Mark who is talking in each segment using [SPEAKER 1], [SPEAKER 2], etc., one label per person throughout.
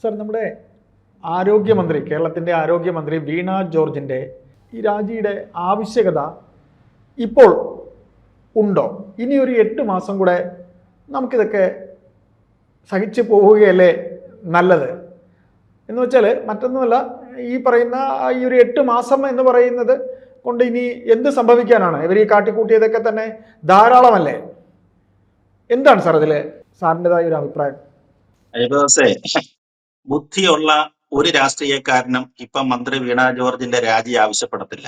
[SPEAKER 1] Sir, നമ്മുടെ ആരോഗ്യമന്ത്രി, കേരളത്തിൻ്റെ ആരോഗ്യമന്ത്രി വീണ ജോർജിൻ്റെ ഈ രാജിയുടെ ആവശ്യകത ഇപ്പോൾ ഉണ്ടോ? ഇനി ഒരു 8 മാസം കൂടെ നമുക്കിതൊക്കെ സഹിച്ചു പോവുകയല്ലേ നല്ലത്? എന്ന് വെച്ചാൽ മറ്റൊന്നുമല്ല, ഈ പറയുന്ന ഈ ഒരു 8 മാസം എന്ന് പറയുന്നത് കൊണ്ട് ഇനി എന്ത് സംഭവിക്കാനാണ്? ഇവർ ഈ കാട്ടിക്കൂട്ടിയതൊക്കെ തന്നെ ധാരാളമല്ലേ? എന്താണ് സാർ അതിൽ സാറിൻ്റെതായ ഒരു അഭിപ്രായം?
[SPEAKER 2] ബുദ്ധിയുള്ള ഒരു രാഷ്ട്രീയക്കാരനും ഇപ്പം മന്ത്രി വീണ ജോർജിന്റെ രാജി ആവശ്യപ്പെടത്തില്ല.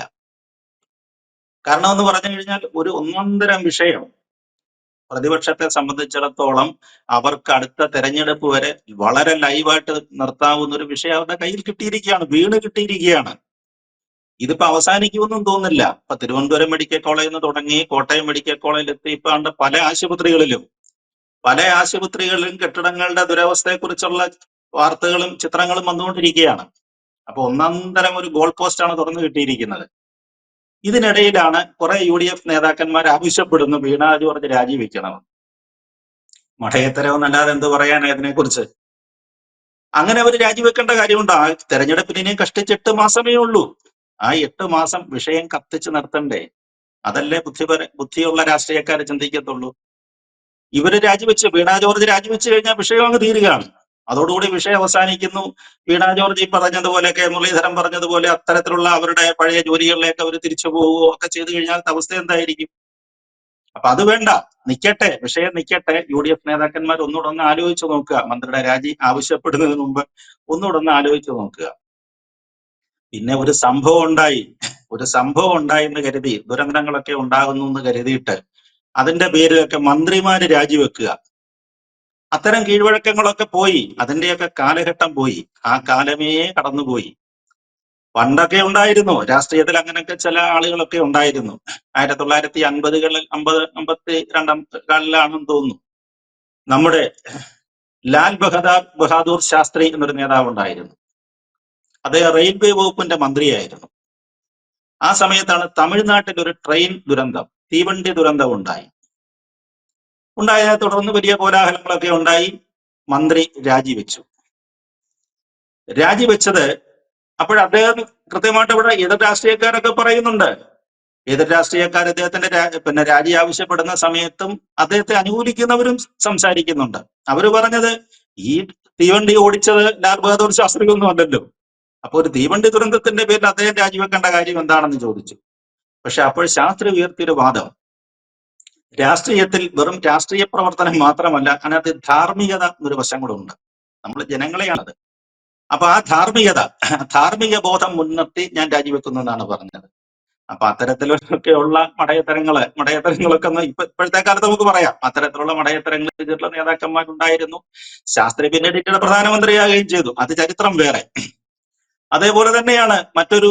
[SPEAKER 2] കാരണം എന്ന് പറഞ്ഞു കഴിഞ്ഞാൽ ഒരു ഒന്നൊന്നരം വിഷയം പ്രതിപക്ഷത്തെ സംബന്ധിച്ചിടത്തോളം അവർക്ക് അടുത്ത തെരഞ്ഞെടുപ്പ് വരെ വളരെ ലൈവായിട്ട് നിർത്താവുന്ന ഒരു വിഷയം അവരുടെ കയ്യിൽ കിട്ടിയിരിക്കുകയാണ്, വീണ് കിട്ടിയിരിക്കുകയാണ്. ഇതിപ്പോ അവസാനിക്കുമെന്നും തോന്നില്ല. ഇപ്പൊ തിരുവനന്തപുരം മെഡിക്കൽ കോളേജിൽ നിന്ന് തുടങ്ങി കോട്ടയം മെഡിക്കൽ കോളേജിൽ എത്തി ഇപ്പൊ പല ആശുപത്രികളിലും കെട്ടിടങ്ങളുടെ ദുരവസ്ഥയെക്കുറിച്ചുള്ള വാർത്തകളും ചിത്രങ്ങളും വന്നുകൊണ്ടിരിക്കുകയാണ്. അപ്പൊ ഒന്നാന്തരം ഒരു ഗോൾ പോസ്റ്റാണ് തുറന്നു കിട്ടിയിരിക്കുന്നത്. ഇതിനിടയിലാണ് കുറെ UDF നേതാക്കന്മാർ ആവശ്യപ്പെടുന്നു വീണ ജോർജ് രാജിവെക്കണം. മഠയത്തരവെന്നല്ലാതെ എന്ത് പറയാനാ ഇതിനെക്കുറിച്ച്? അങ്ങനെ അവർ രാജിവെക്കേണ്ട കാര്യമുണ്ടോ? ആ തെരഞ്ഞെടുപ്പിന് ഇനിയും കഷ്ടിച്ച് 8 മാസമേ ഉള്ളൂ. ആ 8 മാസം വിഷയം കത്തിച്ച് നിർത്തണ്ടേ? അതല്ലേ ബുദ്ധിയുള്ള രാഷ്ട്രീയക്കാർ ചിന്തിക്കത്തുള്ളൂ. ഇവര് രാജിവെച്ച്, വീണ ജോർജ് രാജിവെച്ച് കഴിഞ്ഞാൽ വിഷയം അങ്ങ് തീരുകയാണ്. അതോടുകൂടി വിഷയം അവസാനിക്കുന്നു. വീണ ജോർജ് ഈ പറഞ്ഞതുപോലെ, കെ മുരളീധരൻ പറഞ്ഞതുപോലെ അത്തരത്തിലുള്ള അവരുടെ പഴയ ജോലികളിലേക്ക് അവർ തിരിച്ചു പോവുകയോ ഒക്കെ ചെയ്തു കഴിഞ്ഞാൽ അവസ്ഥ എന്തായിരിക്കും? അപ്പൊ അത് വേണ്ട, നിൽക്കട്ടെ, വിഷയം നിൽക്കട്ടെ. UDF നേതാക്കന്മാർ ഒന്നുകൂടെ ഒന്ന് ആലോചിച്ച് നോക്കുക. മന്ത്രിയുടെ രാജി ആവശ്യപ്പെടുന്നതിന് മുമ്പ് ഒന്നുകൂടെ ഒന്ന് ആലോചിച്ച് നോക്കുക. പിന്നെ ഒരു സംഭവം ഉണ്ടായി എന്ന് കരുതി, ദുരന്തങ്ങളൊക്കെ ഉണ്ടാകുന്നു എന്ന് കരുതിയിട്ട് അതിന്റെ പേരിലൊക്കെ മന്ത്രിമാര് രാജിവെക്കുക, അത്തരം കീഴ്വഴക്കങ്ങളൊക്കെ പോയി. അതിന്റെയൊക്കെ കാലഘട്ടം പോയി. ആ കാലമേ കടന്നുപോയി. പണ്ടൊക്കെ ഉണ്ടായിരുന്നു രാഷ്ട്രീയത്തിൽ അങ്ങനെയൊക്കെ ചില ആളുകളൊക്കെ ഉണ്ടായിരുന്നു. 1950-കളിൽ 52-ാണെന്ന് തോന്നുന്നു, നമ്മുടെ ലാൽ ബഹാദൂർ ശാസ്ത്രി എന്നൊരു നേതാവ് ഉണ്ടായിരുന്നു. അദ്ദേഹം റെയിൽവേ വകുപ്പിന്റെ മന്ത്രിയായിരുന്നു. ആ സമയത്താണ് തമിഴ്നാട്ടിൽ ഒരു ട്രെയിൻ ദുരന്തം, തീവണ്ടി ദുരന്തം ഉണ്ടായതിനെ തുടർന്ന് വലിയ കോലാഹലങ്ങളൊക്കെ ഉണ്ടായി. മന്ത്രി രാജിവെച്ചത് അപ്പോഴദ്ദേഹം കൃത്യമായിട്ട് ഇവിടെ എതിർ രാഷ്ട്രീയക്കാരൊക്കെ പറയുന്നുണ്ട്. എതിർ രാഷ്ട്രീയക്കാർ അദ്ദേഹത്തിന്റെ രാജി ആവശ്യപ്പെടുന്ന സമയത്തും അദ്ദേഹത്തെ അനുകൂലിക്കുന്നവരും സംസാരിക്കുന്നുണ്ട്. അവര് പറഞ്ഞത് ഈ തീവണ്ടി ഓടിച്ചത് ലാൽ ബഹാദൂർ ശാസ്ത്രി ഒന്നും അല്ലല്ലോ, അപ്പൊ ഒരു തീവണ്ടി ദുരന്തത്തിന്റെ പേരിൽ അദ്ദേഹം രാജിവെക്കേണ്ട കാര്യം എന്താണെന്ന് ചോദിച്ചു. പക്ഷെ അപ്പോൾ ശാസ്ത്രി ഉയർത്തിയൊരു വാദം, രാഷ്ട്രീയത്തിൽ വെറും രാഷ്ട്രീയ പ്രവർത്തനം മാത്രമല്ല, അതിനകത്ത് ധാർമ്മികത എന്നൊരു വശം കൂടെ ഉണ്ട്. നമ്മൾ ജനങ്ങളെയാണത്. അപ്പൊ ആ ധാർമ്മിക ബോധം മുൻനിർത്തി ഞാൻ രാജിവെക്കുന്നു എന്നാണ് പറഞ്ഞത്. അപ്പൊ അത്തരത്തിലൊക്കെയുള്ള മടയത്തരങ്ങളൊക്കെ ഇപ്പോഴത്തെ കാലത്ത് നമുക്ക് പറയാം. അത്തരത്തിലുള്ള മടയത്തരങ്ങൾ ചെയ്തിട്ടുള്ള നേതാക്കന്മാരുണ്ടായിരുന്നു. ശാസ്ത്രി പിന്നീട് ഇന്ത്യയുടെ പ്രധാനമന്ത്രിയാകുകയും ചെയ്തു. അത് ചരിത്രം വേറെ. അതേപോലെ തന്നെയാണ് മറ്റൊരു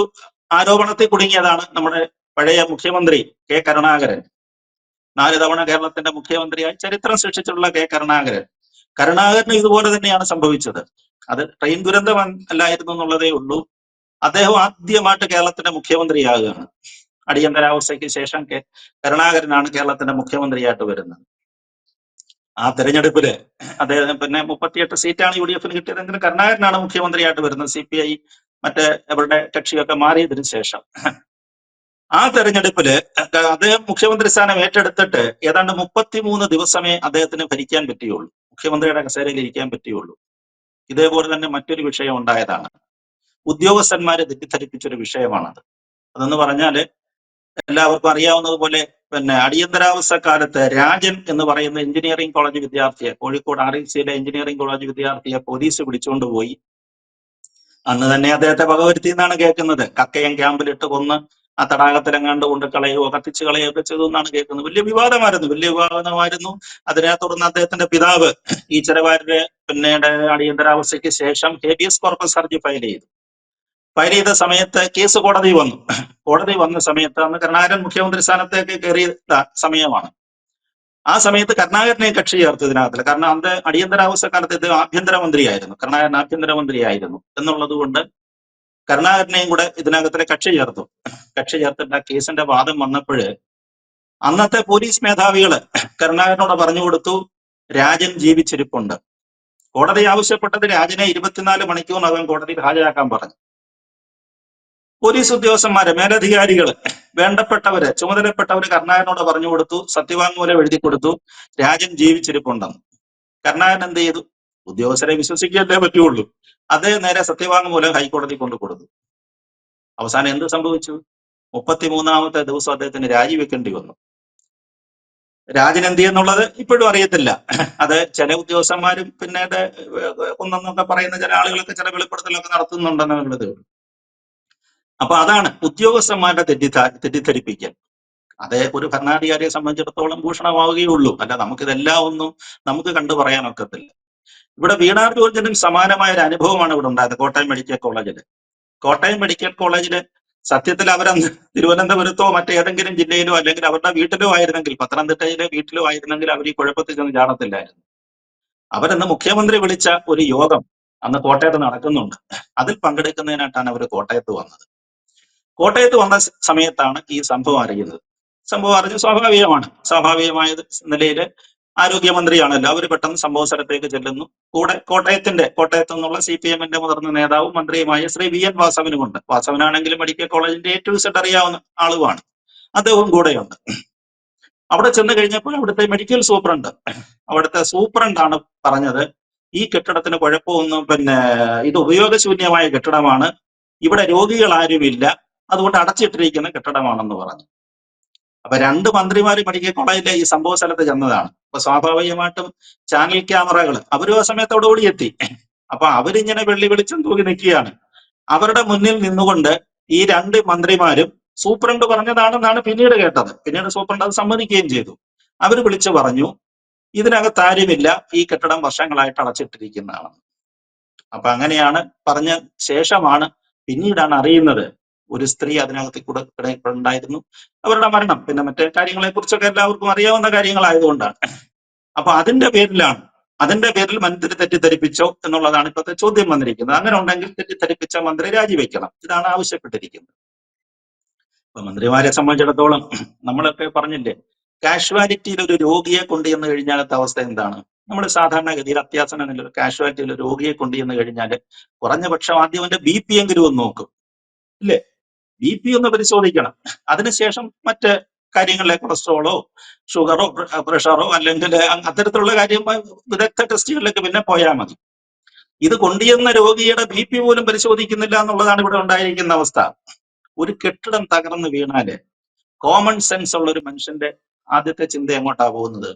[SPEAKER 2] ആരോപണത്തിൽ കുടുങ്ങിയതാണ് നമ്മുടെ പഴയ മുഖ്യമന്ത്രി K. കരുണാകരൻ. 4 തവണ കേരളത്തിന്റെ മുഖ്യമന്ത്രിയായി ചരിത്രം സൃഷ്ടിച്ചിട്ടുള്ള K. കരുണാകരന് ഇതുപോലെ തന്നെയാണ് സംഭവിച്ചത്. അത് ട്രെയിൻ ദുരന്തം അല്ലായിരുന്നു എന്നുള്ളതേ ഉള്ളൂ. അദ്ദേഹം ആദ്യമായിട്ട് കേരളത്തിന്റെ മുഖ്യമന്ത്രിയാകുകയാണ്. അടിയന്തരാവസ്ഥയ്ക്ക് ശേഷം കരുണാകരനാണ് കേരളത്തിന്റെ മുഖ്യമന്ത്രിയായിട്ട് വരുന്നത്. ആ തെരഞ്ഞെടുപ്പില് അദ്ദേഹം 38 സീറ്റാണ് UDFന് കിട്ടിയതെങ്കിലും കരുണാകരനാണ് മുഖ്യമന്ത്രിയായിട്ട് വരുന്നത്. CPI മറ്റേ അവരുടെ കക്ഷിയൊക്കെ മാറിയതിനു ശേഷം. ആ തെരഞ്ഞെടുപ്പില് അദ്ദേഹം മുഖ്യമന്ത്രി സ്ഥാനം ഏറ്റെടുത്തിട്ട് ഏതാണ്ട് 33 ദിവസമേ അദ്ദേഹത്തിന് ഭരിക്കാൻ പറ്റുകയുള്ളൂ, മുഖ്യമന്ത്രിയുടെ കസേരയിൽ ഇരിക്കാൻ പറ്റുകയുള്ളൂ. ഇതേപോലെ തന്നെ മറ്റൊരു വിഷയം ഉണ്ടായതാണ്. ഉദ്യോഗസ്ഥന്മാരെ തെറ്റിദ്ധരിപ്പിച്ചൊരു വിഷയമാണത്. അതെന്ന് പറഞ്ഞാല് എല്ലാവർക്കും അറിയാവുന്നതുപോലെ അടിയന്തരാവസ്ഥ കാലത്ത് രാജൻ എന്ന് പറയുന്ന എഞ്ചിനീയറിംഗ് കോളേജ് വിദ്യാർത്ഥിയെ, കോഴിക്കോട് RECയിലെ എഞ്ചിനീയറിംഗ് കോളേജ് വിദ്യാർത്ഥിയെ പോലീസ് പിടിച്ചുകൊണ്ട് പോയി. അന്ന് തന്നെ അദ്ദേഹത്തെ വകവരുത്തി എന്നാണ് കേൾക്കുന്നത്. കക്കയം ക്യാമ്പിലിട്ട് കൊന്ന് ആ തടാകത്തിലെങ്ങാണ്ട് കൊണ്ട് കളയുകയോ കത്തിച്ച് കളയുകയോ ഒക്കെ ചെയ്തു എന്നാണ് കേൾക്കുന്നത്. വലിയ വിവാദമായിരുന്നു. അതിനെ തുടർന്ന് അദ്ദേഹത്തിന്റെ പിതാവ് ഈശ്വരവാര്യര് പിന്നീട് അടിയന്തരാവസ്ഥയ്ക്ക് ശേഷം ഹേബിയസ് കോർപ്പസ് ഹർജി ഫയൽ ചെയ്ത സമയത്ത് കേസ് കോടതി വന്ന സമയത്ത് അന്ന് കരുണാകരൻ മുഖ്യമന്ത്രി സ്ഥാനത്തേക്ക് കയറിയ സമയമാണ്. ആ സമയത്ത് കരുണാകരനെ കക്ഷി ചേർത്തു ഇതിനകത്തില്ല. കാരണം അന്ന് അടിയന്തരാവസ്ഥ കാലത്ത് ഇത് ആഭ്യന്തരമന്ത്രിയായിരുന്നു, കരുണാകരൻ ആഭ്യന്തരമന്ത്രിയായിരുന്നു എന്നുള്ളത് കൊണ്ട് കരുണാകരനെയും കൂടെ ഇതിനകത്തിലെ കക്ഷി ചേർത്തിട്ട് ആ കേസിന്റെ വാദം വന്നപ്പോഴ് അന്നത്തെ പോലീസ് മേധാവികള് കരുണാകരനോട് പറഞ്ഞു കൊടുത്തു, രാജൻ ജീവിച്ചിരിപ്പുണ്ട്, കോടതി ആവശ്യപ്പെട്ടത് രാജനെ 24 മണിക്കൂറിനകം കോടതിയിൽ ഹാജരാക്കാൻ പറഞ്ഞു. പോലീസ് ഉദ്യോഗസ്ഥന്മാര്, മേലധികാരികള്, വേണ്ടപ്പെട്ടവര്, ചുമതലപ്പെട്ടവര് കരുണാകരനോട് പറഞ്ഞു കൊടുത്തു, സത്യവാങ്മൂലം എഴുതി കൊടുത്തു, രാജൻ ജീവിച്ചിരിപ്പുണ്ടെന്ന്. കരുണാകരൻ എന്ത് ചെയ്തു? ഉദ്യോഗസ്ഥരെ വിശ്വസിക്കല്ലേ പറ്റുള്ളൂ. അദ്ദേഹം നേരെ സത്യവാങ്മൂലം ഹൈക്കോടതി കൊണ്ടു കൊടുത്തു. അവസാനം എന്ത് സംഭവിച്ചു? 33ാമത്തെ ദിവസം അദ്ദേഹത്തിന് രാജിവെക്കേണ്ടി വന്നു. രാജൻ എന്ത് ചെയ്യുന്നുള്ളത് ഇപ്പോഴും അറിയത്തില്ല. അത് ചില ഉദ്യോഗസ്ഥന്മാരും പിന്നീട് ഒന്നെന്നൊക്കെ പറയുന്ന ചില ആളുകളൊക്കെ ചില വെളിപ്പെടുത്തലൊക്കെ നടത്തുന്നുണ്ടെന്നുള്ളത്. അപ്പൊ അതാണ് ഉദ്യോഗസ്ഥന്മാരുടെ തെറ്റിദ്ധരിപ്പിക്കൽ. അത് ഒരു ഭരണാധികാരിയെ സംബന്ധിച്ചിടത്തോളം ഭൂഷണമാവുകയുള്ളൂ. അല്ല നമുക്കിതെല്ലാം ഒന്നും നമുക്ക് കണ്ടു പറയാനൊക്കത്തില്ല. ഇവിടെ വീണ ജോർജിനും സമാനമായ ഒരു അനുഭവമാണ് ഇവിടെ ഉണ്ടായത് കോട്ടയം മെഡിക്കൽ കോളേജിൽ. കോട്ടയം മെഡിക്കൽ കോളേജില് സത്യത്തിൽ അവരന്ന് തിരുവനന്തപുരത്തോ മറ്റേതെങ്കിലും ജില്ലയിലോ അല്ലെങ്കിൽ അവരുടെ വീട്ടിലോ ആയിരുന്നെങ്കിൽ, പത്തനംതിട്ടയിലെ വീട്ടിലോ ആയിരുന്നെങ്കിൽ അവർ ഈ കുഴപ്പത്തിൽ ചെന്ന് ചാടത്തില്ലായിരുന്നു. അവരന്ന് മുഖ്യമന്ത്രി വിളിച്ച ഒരു യോഗം അന്ന് കോട്ടയത്ത് നടക്കുന്നുണ്ട്. അതിൽ പങ്കെടുക്കുന്നതിനായിട്ടാണ് അവർ കോട്ടയത്ത് വന്നത്. കോട്ടയത്ത് വന്ന സമയത്താണ് ഈ സംഭവം അറിയുന്നത്. സംഭവം അറിഞ്ഞ് സ്വാഭാവികമായ നിലയിൽ ആരോഗ്യമന്ത്രിയാണല്ലോ, അവർ പെട്ടെന്ന് സംഭവ സ്ഥലത്തേക്ക് ചെല്ലുന്നു. കൂടെ കോട്ടയത്തു നിന്നുള്ള CPM-ന്റെ മുതിർന്ന നേതാവും മന്ത്രിയുമായ ശ്രീ VN വാസവനുമുണ്ട്. വാസവനാണെങ്കിലും മെഡിക്കൽ കോളേജിന്റെ A to Z അറിയാവുന്ന ആളുമാണ്, അദ്ദേഹവും കൂടെയുണ്ട്. അവിടെ ചെന്ന് കഴിഞ്ഞപ്പോൾ അവിടുത്തെ മെഡിക്കൽ സൂപ്രണ്ടാണ് പറഞ്ഞത്, ഈ കെട്ടിടത്തിന് കുഴപ്പമൊന്നും, ഇത് ഉപയോഗശൂന്യമായ കെട്ടിടമാണ്, ഇവിടെ രോഗികൾ ആരുമില്ല, അതുകൊണ്ട് അടച്ചിട്ടിരിക്കുന്ന കെട്ടിടമാണെന്ന് പറഞ്ഞു. അപ്പൊ 2 മന്ത്രിമാര് മെഡിക്കൽ കോളേജിലെ ഈ സംഭവ സ്ഥലത്ത് ചെന്നതാണ്. അപ്പൊ സ്വാഭാവികമായിട്ടും ചാനൽ ക്യാമറകൾ അവരും ആ സമയത്തോട് ഓടിയെത്തി. അപ്പൊ അവരിങ്ങനെ വെളിച്ചം തൂക്കി നിൽക്കുകയാണ്. അവരുടെ മുന്നിൽ നിന്നുകൊണ്ട് ഈ 2 മന്ത്രിമാരും സൂപ്രണ്ട് പറഞ്ഞതാണെന്നാണ് പിന്നീട് കേട്ടത്. പിന്നീട് സൂപ്രണ്ട് അത് സമ്മതിക്കുകയും ചെയ്തു. അവർ വിളിച്ചു പറഞ്ഞു, ഇതിനകത്ത് ആരുമില്ല, ഈ കെട്ടിടം വർഷങ്ങളായിട്ട് അടച്ചിട്ടിരിക്കുന്നതാണ്. അപ്പൊ അങ്ങനെയാണ് പറഞ്ഞ ശേഷമാണ് പിന്നീടാണ് അറിയുന്നത് ഒരു സ്ത്രീ അതിനകത്ത് കൂടെ ഉണ്ടായിരുന്നു, അവരുടെ മരണം. പിന്നെ മറ്റേ കാര്യങ്ങളെ കുറിച്ചൊക്കെ എല്ലാവർക്കും അറിയാവുന്ന കാര്യങ്ങളായതുകൊണ്ടാണ്. അപ്പൊ അതിന്റെ പേരിൽ മന്ത്രി തെറ്റിദ്ധരിപ്പിച്ചോ എന്നുള്ളതാണ് ഇപ്പോഴത്തെ ചോദ്യം വന്നിരിക്കുന്നത്. അങ്ങനെ ഉണ്ടെങ്കിൽ തെറ്റിദ്ധരിപ്പിച്ച മന്ത്രി രാജിവെക്കണം, ഇതാണ് ആവശ്യപ്പെട്ടിരിക്കുന്നത്. അപ്പൊ മന്ത്രിമാരെ സംബന്ധിച്ചിടത്തോളം നമ്മളൊക്കെ പറഞ്ഞില്ലേ, കാഷ്വാലിറ്റിയിൽ ഒരു രോഗിയെ കൊണ്ടുചെന്ന് കഴിഞ്ഞാലത്തെ അവസ്ഥ എന്താണ്? നമ്മൾ സാധാരണഗതിയിൽ അത്യാസന്ന നിലയിൽ കാഷ്വാലിറ്റിയിൽ ഒരു രോഗിയെ കൊണ്ടുചെന്ന് കഴിഞ്ഞാൽ കുറഞ്ഞ പക്ഷം ആദ്യം അവന്റെ BP എങ്കിലും ഒന്ന് നോക്കും, ഇല്ലേ? BP ഒന്ന് പരിശോധിക്കണം. അതിനുശേഷം മറ്റ് കാര്യങ്ങളിലെ കൊളസ്ട്രോളോ ഷുഗറോ പ്രഷറോ അല്ലെങ്കിൽ അത്തരത്തിലുള്ള കാര്യം വിദഗ്ധ ടെസ്റ്റുകളിലേക്ക് പിന്നെ പോയാൽ മതി. ഇത് കൊണ്ടുചെന്ന രോഗിയുടെ BP പോലും പരിശോധിക്കുന്നില്ല എന്നുള്ളതാണ് ഇവിടെ ഉണ്ടായിരിക്കുന്ന അവസ്ഥ. ഒരു കെട്ടിടം തകർന്നു വീണാല് കോമൺ സെൻസ് ഉള്ള ഒരു മനുഷ്യന്റെ ആദ്യത്തെ ചിന്ത എങ്ങോട്ടാ പോകുന്നത്?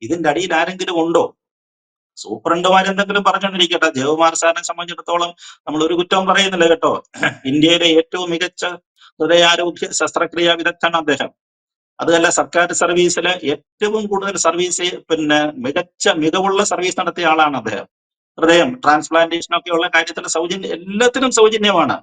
[SPEAKER 2] ഇതിന്റെ അടിയിൽ ആരെങ്കിലും ഉണ്ടോ? സൂപ്രണ്ടുമാരെന്തെങ്കിലും പറഞ്ഞുകൊണ്ടിരിക്കട്ടെ. ദേവകുമാർ സാറിനെ സംബന്ധിച്ചിടത്തോളം നമ്മൾ ഒരു കുറ്റവും പറയുന്നില്ല കേട്ടോ. ഇന്ത്യയിലെ ഏറ്റവും മികച്ച ഹൃദയാരോഗ്യ ശസ്ത്രക്രിയാ വിദഗ്ധനാണ് അദ്ദേഹം. അതുമല്ല, സർക്കാർ സർവീസിലെ ഏറ്റവും കൂടുതൽ സർവീസ് മികവുള്ള സർവീസ് നടത്തിയ ആളാണ് അദ്ദേഹം. ഹൃദയം ട്രാൻസ്പ്ലാന്റേഷൻ ഒക്കെ ഉള്ള കാര്യത്തിൽ എല്ലാത്തിനും സൗജന്യമാണ്.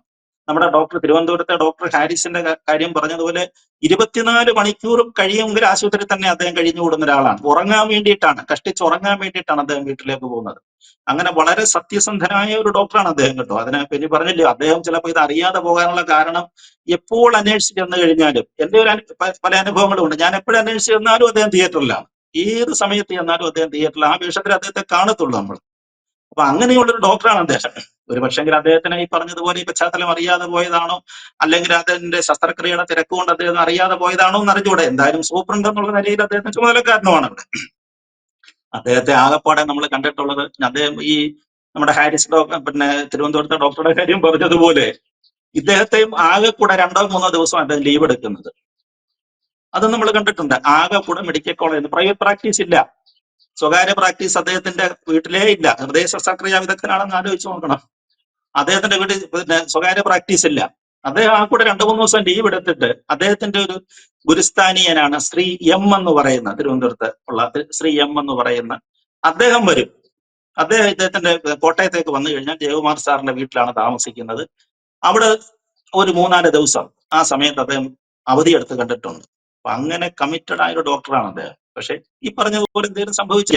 [SPEAKER 2] നമ്മുടെ തിരുവനന്തപുരത്തെ ഡോക്ടർ ഹാരിസിന്റെ കാര്യം പറഞ്ഞതുപോലെ 24 മണിക്കൂറും കഴിയുമെങ്കിൽ ആശുപത്രിയിൽ തന്നെ അദ്ദേഹം കഴിഞ്ഞുകൂടുന്ന ഒരാളാണ്. ഉറങ്ങാൻ വേണ്ടിയിട്ടാണ്, കഷ്ടിച്ചുറങ്ങാൻ വേണ്ടിയിട്ടാണ് അദ്ദേഹം വീട്ടിലേക്ക് പോകുന്നത്. അങ്ങനെ വളരെ സത്യസന്ധനായ ഒരു ഡോക്ടറാണ് അദ്ദേഹം കേട്ടോ. അതിനെ പിന്നെ പറഞ്ഞില്ലേ, അദ്ദേഹം ചിലപ്പോൾ ഇത് അറിയാതെ പോകാനുള്ള കാരണം എപ്പോൾ അന്വേഷിച്ച് ചെന്ന് കഴിഞ്ഞാലും, എന്റെ പല അനുഭവങ്ങളും ഉണ്ട്. ഞാൻ എപ്പോഴും അന്വേഷിച്ച് ചെന്നാലും അദ്ദേഹം തിയേറ്ററിലാണ്, ഏത് സമയത്ത് ചെന്നാലും അദ്ദേഹം തിയേറ്ററിൽ, ആ വേഷത്തിൽ അദ്ദേഹത്തെ കാണത്തുള്ളൂ നമ്മൾ. അപ്പൊ അങ്ങനെയുള്ളൊരു ഡോക്ടറാണ് അദ്ദേഹം. ഒരു പക്ഷെങ്കിൽ അദ്ദേഹത്തിന് ഈ പറഞ്ഞതുപോലെ ഈ പശ്ചാത്തലം അറിയാതെ പോയതാണോ, അല്ലെങ്കിൽ അതിന്റെ ശസ്ത്രക്രിയയുടെ തിരക്കുകൊണ്ട് അദ്ദേഹം അറിയാതെ പോയതാണോ എന്ന് അറിഞ്ഞൂടെ. എന്തായാലും സൂപ്രണ്ട് എന്നുള്ള നിലയിൽ അദ്ദേഹത്തിന് ചുമതലക്കാരനുമാണ് ഇവിടെ. അദ്ദേഹത്തെ ആകെപ്പാടെ നമ്മൾ കണ്ടിട്ടുള്ളത്, അദ്ദേഹം ഈ നമ്മുടെ ഹാരിസ് തിരുവനന്തപുരത്തെ ഡോക്ടറുടെ കാര്യം പറഞ്ഞതുപോലെ ഇദ്ദേഹത്തെയും ആകെ കൂടെ 2-3 ദിവസം അദ്ദേഹം ലീവ് എടുക്കുന്നത്, അത് നമ്മൾ കണ്ടിട്ടുണ്ട്. ആകെ കൂടെ മെഡിക്കൽ കോളേജിൽ പ്രൈവറ്റ് പ്രാക്ടീസ് ഇല്ല, സ്വകാര്യ പ്രാക്ടീസ് അദ്ദേഹത്തിന്റെ വീട്ടിലേ ഇല്ല. ഹൃദയ ശസ്ത്രക്രിയാ വിദഗ്ധനാണെന്ന് ആലോചിച്ച് നോക്കണം. അദ്ദേഹത്തിന്റെ വീട്ടിൽ സ്വകാര്യ പ്രാക്ടീസ് ഇല്ല. അദ്ദേഹം ആ കൂടെ 2-3 ദിവസം ലീവ് എടുത്തിട്ട് അദ്ദേഹത്തിന്റെ ഒരു ഗുരുസ്ഥാനീയനാണ് ശ്രീ M എന്ന് പറയുന്ന, തിരുവനന്തപുരത്ത് ഉള്ള ശ്രീ M എന്ന് പറയുന്ന അദ്ദേഹം വരും. ഇദ്ദേഹത്തിന്റെ കോട്ടയത്തേക്ക് വന്നു കഴിഞ്ഞാൽ ജയകുമാർ സാറിന്റെ വീട്ടിലാണ് താമസിക്കുന്നത്. അവിടെ ഒരു 3-4 ദിവസം ആ സമയത്ത് അദ്ദേഹം അവധിയെടുത്ത് കണ്ടിട്ടുണ്ട്. അപ്പൊ അങ്ങനെ കമ്മിറ്റഡ് ആയ ഒരു ഡോക്ടറാണ് അദ്ദേഹം. പക്ഷെ ഈ പറഞ്ഞതുപോലെ എന്തെങ്കിലും സംഭവിച്ച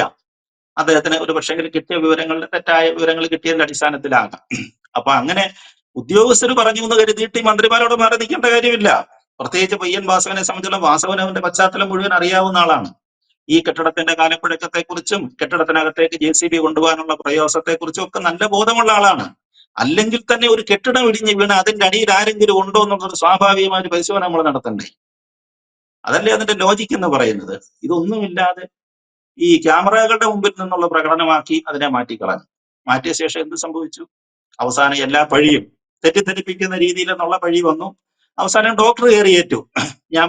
[SPEAKER 2] അദ്ദേഹത്തിന് ഒരു പക്ഷേ കിട്ടിയ വിവരങ്ങളുടെ തെറ്റായ വിവരങ്ങൾ കിട്ടിയതിന്റെ അടിസ്ഥാനത്തിലാകാം. അപ്പൊ അങ്ങനെ ഉദ്യോഗസ്ഥർ പറഞ്ഞു എന്ന് കരുതിയിട്ട് ഈ മന്ത്രിമാരോട് മാറി നിൽക്കേണ്ട കാര്യമില്ല. പ്രത്യേകിച്ച് പയ്യൻ വാസവനെ സംബന്ധിച്ചുള്ള വാസവൻ അവന്റെ പശ്ചാത്തലം മുഴുവൻ അറിയാവുന്ന ആളാണ്. ഈ കെട്ടിടത്തിന്റെ കാലപ്പഴക്കത്തെക്കുറിച്ചും കെട്ടിടത്തിനകത്തേക്ക് JCB കൊണ്ടുപോകാനുള്ള പ്രയാസത്തെക്കുറിച്ചും ഒക്കെ നല്ല ബോധമുള്ള ആളാണ്. അല്ലെങ്കിൽ തന്നെ ഒരു കെട്ടിടം ഇടിഞ്ഞ് വീണ് അതിന്റെ അടിയിൽ ആരെങ്കിലും ഉണ്ടോ എന്നുള്ളൊരു സ്വാഭാവികമായ ഒരു പരിശോധന നമ്മൾ നടത്തണ്ടേ? അതല്ലേ അതിന്റെ ലോജിക് എന്ന് പറയുന്നത്. ഇതൊന്നുമില്ലാതെ ഈ ക്യാമറകളുടെ മുമ്പിൽ നിന്നുള്ള പ്രകടനമാക്കി അതിനെ മാറ്റിക്കളഞ്ഞു. മാറ്റിയ ശേഷം എന്ത് സംഭവിച്ചു? അവസാനം എല്ലാ പഴിയും തെറ്റിദ്ധരിപ്പിക്കുന്ന രീതിയിൽ എന്നുള്ള പഴി വന്നു. അവസാനം ഡോക്ടർ കയറിയേറ്റു. ഞാൻ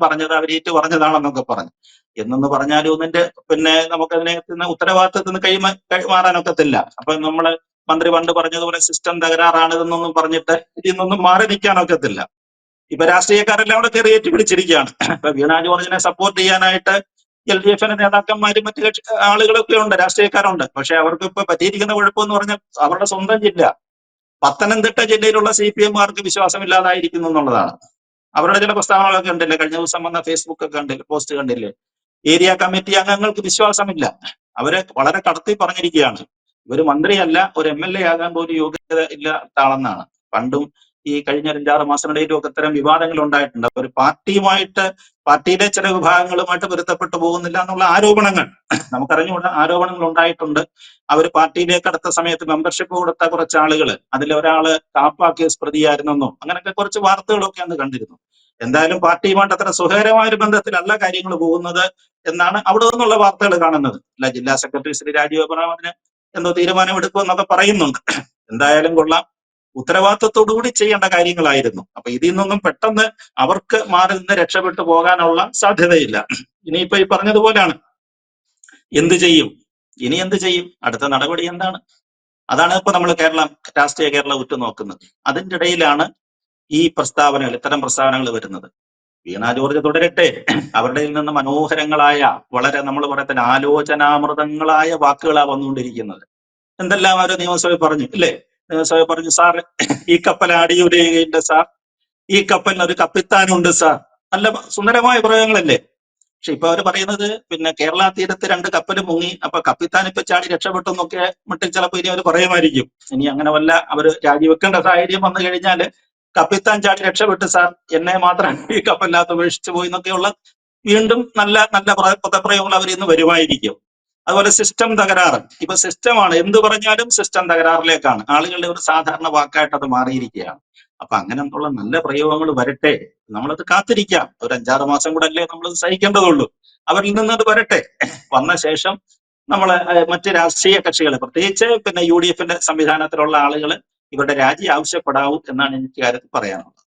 [SPEAKER 2] പറഞ്ഞത് അവരേറ്റു പറഞ്ഞതാണെന്നൊക്കെ പറഞ്ഞു. എന്നൊന്ന് പറഞ്ഞാലും ഒന്നിന്റെ നമുക്കതിനെ ഉത്തരവാദിത്തത്തിൽ നിന്ന് കൈമാറാനൊക്കത്തില്ല. അപ്പൊ നമ്മള് മന്ത്രി പണ്ട് പറഞ്ഞതുപോലെ സിസ്റ്റം തകരാറാണ് ഇതെന്നൊന്നും പറഞ്ഞിട്ട് ഇതിൽ നിന്നൊന്നും മാറി നിൽക്കാനൊക്കത്തില്ല. ഇപ്പൊ രാഷ്ട്രീയക്കാരെല്ലാം അവിടെ കയറിയേറ്റ് പിടിച്ചിരിക്കുകയാണ്. ഇപ്പൊ വീണ ജോർജിനെ സപ്പോർട്ട് ചെയ്യാനായിട്ട് LDF-ന്റെ നേതാക്കന്മാരും മറ്റു ആളുകളൊക്കെ ഉണ്ട്, രാഷ്ട്രീയക്കാരുണ്ട്. പക്ഷെ അവർക്ക് ഇപ്പൊ പറ്റിയിരിക്കുന്ന കുഴപ്പമെന്ന് പറഞ്ഞാൽ അവരുടെ സ്വന്തം ജില്ല പത്തനംതിട്ട ജില്ലയിലുള്ള CPM-മാർക്ക് വിശ്വാസമില്ലാതായിരിക്കുന്നു എന്നുള്ളതാണ്. അവരുടെ ചില പ്രസ്താവനകളൊക്കെ ഉണ്ടല്ലേ, കഴിഞ്ഞ ദിവസം വന്ന ഫേസ്ബുക്ക് ഒക്കെ കണ്ടില്ലേ, പോസ്റ്റ് കണ്ടില്ലേ? ഏരിയ കമ്മിറ്റി അംഗങ്ങൾക്ക് വിശ്വാസമില്ല. അവരെ വളരെ കടത്തി പറഞ്ഞിരിക്കുകയാണ്. ഇവര് മന്ത്രിയല്ല, ഒരു MLA ആകാൻ പോലും യോഗ്യത ഇല്ലാത്ത ആളെന്നാണ്. പണ്ടും ഈ കഴിഞ്ഞ 5-6 മാസത്തിനിടയിലും ഒക്കെ ഇത്തരം വിവാദങ്ങൾ ഉണ്ടായിട്ടുണ്ട്. ഒരു പാർട്ടിയിലെ ചില വിഭാഗങ്ങളുമായിട്ട് പൊരുത്തപ്പെട്ടു പോകുന്നില്ല എന്നുള്ള ആരോപണങ്ങൾ നമുക്കറിഞ്ഞുകൂടാ, ആരോപണങ്ങൾ ഉണ്ടായിട്ടുണ്ട്. അവർ പാർട്ടിയിലേക്ക് അടുത്ത സമയത്ത് മെമ്പർഷിപ്പ് കൊടുത്ത കുറച്ച് ആളുകൾ, അതിലൊരാള് കാപ്പ കേസ് പ്രതിയായിരുന്നെന്നും അങ്ങനെയൊക്കെ കുറച്ച് വാർത്തകളൊക്കെ അന്ന് കണ്ടിരുന്നു. എന്തായാലും പാർട്ടിയുമായിട്ട് അത്ര സുഖകരമായ ഒരു ബന്ധത്തിലല്ല കാര്യങ്ങൾ പോകുന്നത് എന്നാണ് അവിടെ നിന്നുള്ള വാർത്തകൾ കാണുന്നത്. അല്ല, ജില്ലാ സെക്രട്ടറി ശ്രീ രാജീവ് അബ്രഹാം അതിന് എന്തോ തീരുമാനമെടുക്കുമെന്നൊക്കെ പറയുന്നുണ്ട്. എന്തായാലും കൊള്ളാം, ഉത്തരവാദിത്തത്തോടുകൂടി ചെയ്യേണ്ട കാര്യങ്ങളായിരുന്നു. അപ്പൊ ഇതിൽ നിന്നൊന്നും പെട്ടെന്ന് അവർക്ക് മാറി നിന്ന് രക്ഷപ്പെട്ടു പോകാനുള്ള സാധ്യതയില്ല. ഇനിയിപ്പോ ഈ പറഞ്ഞതുപോലെയാണ്. എന്ത് ചെയ്യും? ഇനി എന്ത് ചെയ്യും? അടുത്ത നടപടി എന്താണ്? അതാണ് ഇപ്പൊ നമ്മൾ രാഷ്ട്രീയ കേരളം ഉറ്റുനോക്കുന്നത്. അതിന്റെ ഇടയിലാണ് ഈ പ്രസ്താവനകൾ, ഇത്തരം പ്രസ്താവനകൾ വരുന്നത്. വീണ ജോർജ് തുടരട്ടെ. അവരുടെ നിന്ന് മനോഹരങ്ങളായ, വളരെ നമ്മൾ പറയത്തിന് ആലോചനാമൃതങ്ങളായ വാക്കുകളാണ് വന്നുകൊണ്ടിരിക്കുന്നത്. എന്തെല്ലാം അവർ നിയമസഭയിൽ പറഞ്ഞു ഇല്ലേ? നിയമസഭയിൽ പറഞ്ഞു, സാർ ഈ കപ്പൽ അടിയുരയുകയുണ്ട് സാർ, ഈ കപ്പലിന് ഒരു കപ്പിത്താനുണ്ട് സാർ. നല്ല സുന്ദരമായ പ്രയോഗങ്ങളല്ലേ? പക്ഷെ ഇപ്പൊ അവർ പറയുന്നത് കേരള തീരത്ത് 2 കപ്പൽ മുങ്ങി, അപ്പൊ കപ്പിത്താൻ ഇപ്പൊ ചാടി രക്ഷപ്പെട്ടു എന്നൊക്കെ മട്ടിൽ ചിലപ്പോ ഇനി അവർ പറയുമായിരിക്കും. ഇനി അങ്ങനെ വല്ല അവർ രാജിവെക്കേണ്ട സാഹചര്യം വന്നു കഴിഞ്ഞാൽ കപ്പിത്താൻ ചാടി രക്ഷപ്പെട്ടു സാർ, എന്നെ മാത്രം ഈ കപ്പലിനകത്ത് ഉപേക്ഷിച്ചു പോയി എന്നൊക്കെയുള്ള വീണ്ടും നല്ല നല്ല പദപ്രയോഗങ്ങൾ അവർ ഇന്ന് വരുമായിരിക്കും. അതുപോലെ സിസ്റ്റം തകരാറ്. ഇപ്പൊ സിസ്റ്റമാണ്, എന്ത് പറഞ്ഞാലും സിസ്റ്റം തകരാറിലേക്കാണ്. ആളുകളുടെ ഒരു സാധാരണ വാക്കായിട്ട് അത് മാറിയിരിക്കുകയാണ്. അപ്പൊ അങ്ങനെയുള്ള നല്ല പ്രയോഗങ്ങൾ വരട്ടെ, നമ്മളത് കാത്തിരിക്കാം. ഒരു 5-6 മാസം കൂടെ അല്ലേ നമ്മളത് സഹിക്കേണ്ടതുള്ളൂ. അവരിൽ നിന്നത് വരട്ടെ. വന്ന ശേഷം നമ്മള് മറ്റ് രാഷ്ട്രീയ കക്ഷികൾ, പ്രത്യേകിച്ച് UDF-ന്റെ സംവിധാനത്തിലുള്ള ആളുകൾ ഇവരുടെ രാജി ആവശ്യപ്പെടാവൂ എന്നാണ് എനിക്ക് കാര്യത്തിൽ പറയാനുള്ളത്.